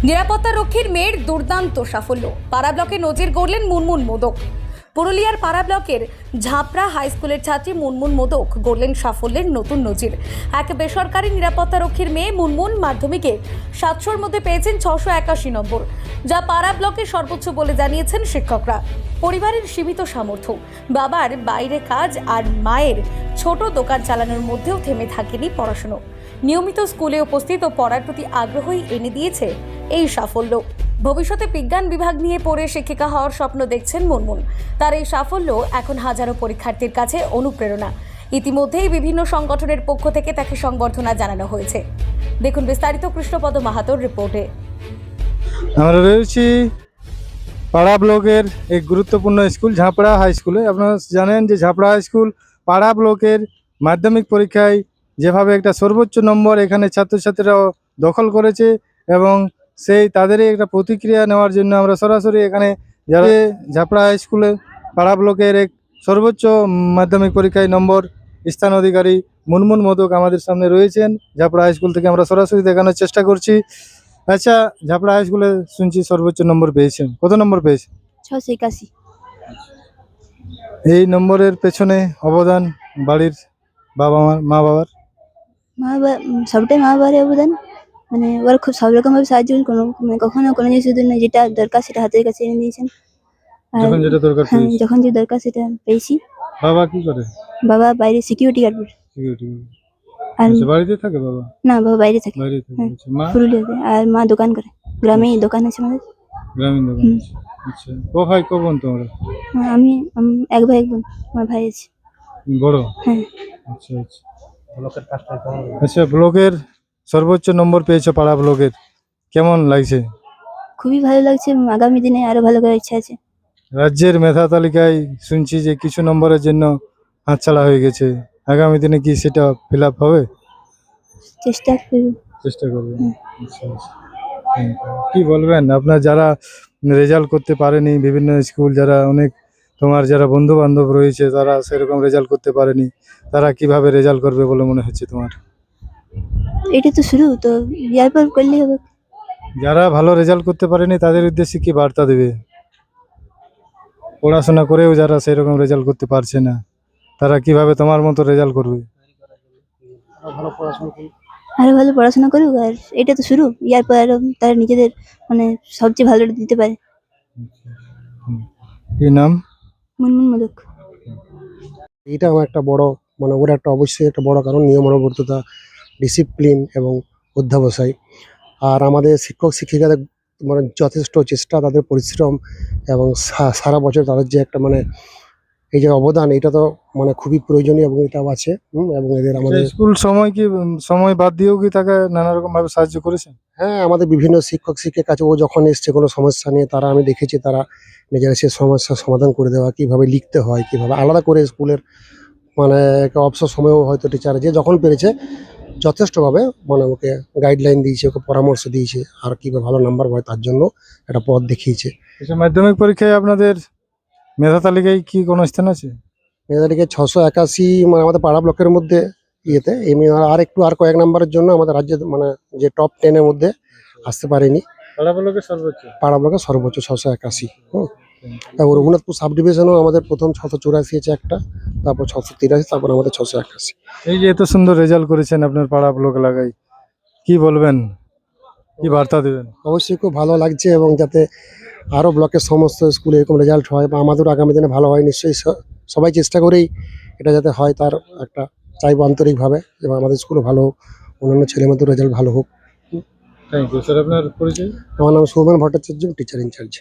নিরাপত্তা রক্ষীর মেয়ের দুর্দান্ত সাফল্য। পাড়া ব্লকে নজির গড়লেন মুনমুন মোদক। পুরুলিয়ার পাড়া ব্লকের ঝাপড়া হাই স্কুলের ছাত্রী মুনমুন মোদক গড়লেন সাফল্যের নতুন নজির। এক বেসরকারি নিরাপত্তা রক্ষীর মেয়ে মুনমুন মাধ্যমিকে 700-র মধ্যে পেয়েছেন 681 নম্বর, যা পাড়া ব্লকের সর্বোচ্চ বলে জানিয়েছেন শিক্ষকরা। পরিবারের সীমিত সামর্থ্য, বাবার বাইরে কাজ আর মায়ের ছোট দোকান চালানোর মধ্যেও থেমে থাকেনি পড়াশুনো। নিয়মিত স্কুলে উপস্থিত ও পড়ার প্রতি আগ্রহই এনে দিয়েছে এই সাফল্য। ভবিষ্যতে বিজ্ঞান বিভাগ নিয়ে পড়ে শিক্ষিকা হওয়ার স্বপ্ন দেখছেন মুনমুন। তার এই সাফল্য এখন হাজারো পরীক্ষার্থীর কাছে অনুপ্রেরণা। ইতিমধ্যেই বিভিন্ন সংগঠনের পক্ষ থেকে তাকে সংবর্ধনা জানানো হয়েছে। দেখুন বিস্তারিত কৃষ্ণপদ মাহাতোর রিপোর্টে। আমরা রয়েছি পাড়া ব্লকের এক গুরুত্বপূর্ণ স্কুল ঝাপড়া হাই স্কুলে। আপনারা জানেন যে ঝাপড়া হাই স্কুল পাড়া ব্লকের মাধ্যমিক পরীক্ষায় যেভাবে একটা সর্বোচ্চ নম্বর এখানে ছাত্রছাত্রীরা দখল করেছে, এবং সেই তাদেরই একটা প্রতিক্রিয়া নেওয়ার জন্য আমরা সরাসরি এখানে যারা ঝাপড়া হাই স্কুলে পাড়া ব্লকের এক সর্বোচ্চ মাধ্যমিক পরীক্ষায় নম্বর স্থান অধিকারী মুনমুন মোদক আমাদের সামনে রয়েছেন। ঝাপড়া হাই স্কুল থেকে আমরা সরাসরি দেখানোর চেষ্টা করছি। আচ্ছা, ঝাপড়া হাই স্কুলে শুনছি সর্বোচ্চ নম্বর পেয়েছেন, কত নম্বর পেয়েছেন? 681। এই নম্বরের পেছনে অবদান বাড়ির মা বাবার সবটাই মা বাবার অবদান। মানে ওরা খুব সব রকমভাবে সাহায্য করেন, কখনো কোনো জিনিস শুধু না, যেটা দরকার সেটা হাতের কাছে এনে দিয়েছেন। আর যখন যেটা দরকার হ্যাঁ, যখন যে দরকার সেটা পেয়েছি। বাবা কি করে? বাবা বাইরে সিকিউরিটি গার্ড। আর বাড়িতে থাকে বাবা? না, বাবা বাইরে থাকে, বাইরে থাকে। হ্যাঁ, আচ্ছা, মা? পুরুলিয়াতে। আর মা দোকান করে, গ্রামেই দোকান আছে আমাদের। গ্রামীণ দোকান আছে। আচ্ছা, ক ভাই ক বোন তোমরা? আমি এক ভাই এক বোন, আমার ভাই আছে। বড়? হ্যাঁ। আচ্ছা আচ্ছা। আচ্ছা, ব্লকের সর্বোচ্চ নম্বর পেয়েছো পাড়া ব্লকের, কেমন লাগছে? খুবই ভালো লাগছে, আগামী দিনে আরো ভালো করার ইচ্ছা আছে। রাজ্যের মেধা তালিকায় শুনছি যে কিছু নম্বরের জন্য হাতছাড়া হয়ে গেছে, আগামী দিনে কি সেটা ফিল আপ হবে? চেষ্টা করব। চেষ্টা করবেন। আচ্ছা আচ্ছা। কি বলবেন আপনার যারা রেজাল্ট করতে পারেনি, বিভিন্ন স্কুল যারা অনেক তোমার যারা বন্ধু বান্ধব রয়েছে তারা সেরকম রেজাল্ট করতে পারেনি, তারা কিভাবে রেজাল্ট করবে বলে মনে হচ্ছে তোমার? এটা তো শুরু, তো ইয়ার পর করলেই হবে। যারা ভালো রেজাল্ট করতে পারেনি তাদের উদ্দেশ্যে কি বার্তা দেবে? পড়াশোনা করেও যারা সেরকম রেজাল্ট করতে পারছে না, তারা কিভাবে তোমার মতো রেজাল্ট করবে? আরো ভালো পড়াশোনা করুক, আর এটা তো শুরু, ইয়ার পর আরো তারা নিজেদের মানে সবচেয়ে ভালোটা দিতে পারে। কি নাম? মুনমুন মোদক। এটা আমার একটা বড় মানে ওর একটা অবশ্যই একটা বড় কারণ নিয়মানুবর্তিতা, ডিসিপ্লিন এবং অধ্যাবসায়। আর আমাদের শিক্ষক শিক্ষিকাদের মানে যথেষ্ট চেষ্টা, তাদের পরিশ্রম এবং সারা বছর তাদের যে একটা মানে এই যে অবদান, এটা তো মানে খুবই প্রয়োজনীয় এবং এটাও আছে। এবং এদের আমাদের স্কুল সময় কি সময় বাদ দিয়েও কি তাকে নানা রকম ভাবে সাহায্য করেছেন? হ্যাঁ, আমাদের বিভিন্ন শিক্ষক শিক্ষকের কাছে ও যখন এসছে কোনো সমস্যা নিয়ে, তারা আমি দেখেছি তারা নিজেরা সে সমস্যার সমাধান করে দেওয়া, কিভাবে লিখতে হয়, কিভাবে আলাদা করে স্কুলের মানে একটা অবসর সময়ও হয়তো টিচার যে যখন পেরেছে যথেষ্টভাবে মানে ওকে গাইডলাইন দিয়েছে, ওকে পরামর্শ দিয়েছে, আর কীভাবে ভালো নাম্বার হয় তার জন্য একটা পথ দেখিয়েছে। মাধ্যমিক পরীক্ষায় আপনাদের মেধা তালিকায় কি কোনো স্থান আছে? মেধাটিকে 681 মানে আমাদের পাড়া ব্লকের মধ্যে ইয়েতে এমনি, আর একটু আর কয়েক নাম্বারের জন্য আমাদের রাজ্যে মানে যে টপ 10-এর মধ্যে আসতে পারেনি। পাড়া ব্লকের সর্বোচ্চ? পাড়া ব্লকের সর্বোচ্চ 681। তারপর রঘুনাথপুর সাব ডিভিশনও আমাদের প্রথম 684 আছে একটা, তারপর 683, তারপর আমাদের 681। এই যে এত সুন্দর রেজাল্ট করেছেন আপনার পাড়া ব্লক এলাকায়, কি বলবেন, কি বার্তা দেবেন? অবশ্যই খুব ভালো লাগছে, এবং যাতে আরও ব্লকের সমস্ত স্কুলে এরকম রেজাল্ট হয় বা আমাদেরও আগামী দিনে ভালো হয়, নিশ্চয়ই সবাই চেষ্টা করেই এটা যাতে হয়, তার একটা চাইব আন্তরিকভাবে, এবং আমাদের স্কুলও ভালো হোক, অন্যান্য ছেলেমেয়েদের রেজাল্ট ভালো হোক। Thank you sir. আপনার পরিচয়? আমার নাম সৌমেন ভট্টাচার্য, টিচার ইনচার্জ।